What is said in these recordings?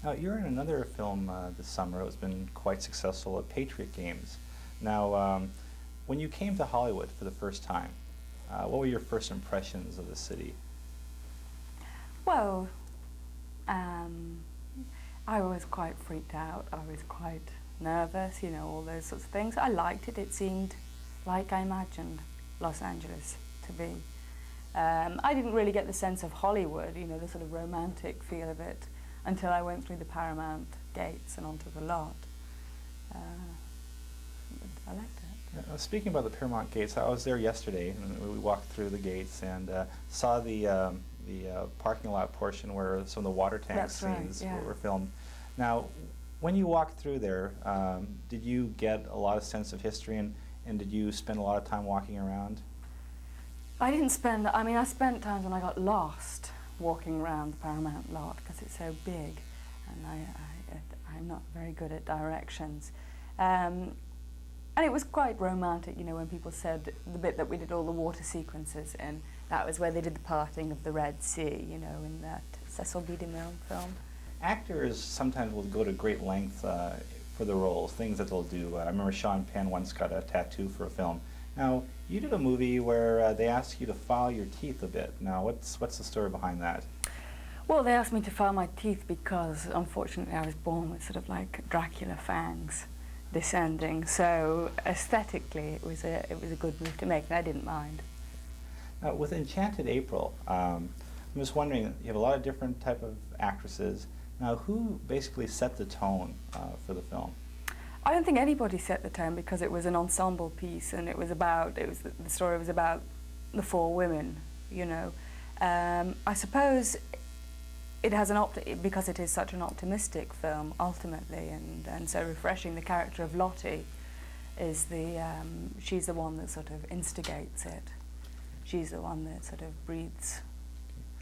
Now, you're in another film this summer. It's been quite successful at Patriot Games. Now, when you came to Hollywood for the first time, what were your first impressions of the city? Well, I was quite freaked out. I was quite nervous, you know, all those sorts of things. I liked it. It seemed like I imagined Los Angeles to be. I didn't really get the sense of Hollywood, you know, the sort of romantic feel of it, until I went through the Paramount gates and onto the lot. I liked it. Speaking about the Paramount gates, I was there yesterday, and we walked through the gates and saw the parking lot portion where some of the water tank scenes were filmed. Now, when you walked through there, did you get a lot of sense of history, and did you spend a lot of time walking around? I didn't spend, I mean, I spent times when I got lost walking around the Paramount lot because it's so big, and I'm not very good at directions. And it was quite romantic, you know, when people said the bit that we did all the water sequences in, that was where they did the parting of the Red Sea, you know, in that Cecil B. DeMille film. Actors sometimes will go to great length for the roles, things that they'll do. I remember Sean Penn once got a tattoo for a film. Now, you did a movie where they asked you to file your teeth a bit. Now, what's the story behind that? Well, they asked me to file my teeth because, unfortunately, I was born with sort of like Dracula fangs descending. So aesthetically, it was a good move to make, and I didn't mind. Now, with Enchanted April, I'm just wondering, you have a lot of different type of actresses. Now, who basically set the tone for the film? I don't think anybody set the tone because it was an ensemble piece, and the story was about the four women, you know. I suppose it has because it is such an optimistic film ultimately, and so refreshing. The character of Lottie is she's the one that sort of instigates it. She's the one that sort of breathes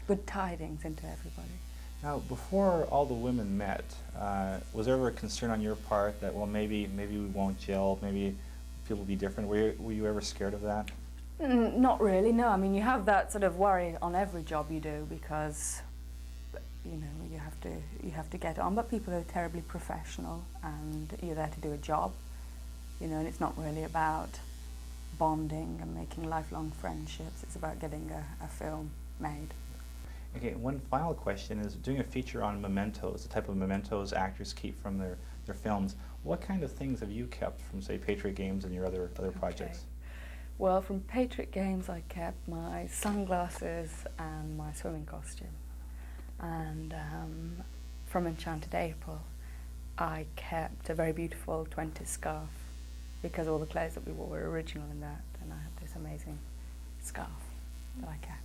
good tidings into everybody. Now, before all the women met, was there ever a concern on your part that, well, maybe we won't gel, maybe people will be different? Were you ever scared of that? Not really, no. I mean, you have that sort of worry on every job you do because, you know, you have to get on. But people are terribly professional, and you're there to do a job, you know. And it's not really about bonding and making lifelong friendships. It's about getting a film made. Okay, one final question is, doing a feature on mementos, the type of mementos actors keep from their films. What kind of things have you kept from, say, Patriot Games and your other projects? Well, from Patriot Games I kept my sunglasses and my swimming costume. And from Enchanted April I kept a very beautiful 20s scarf because all the clothes that we wore were original in that, and I have this amazing scarf that I kept.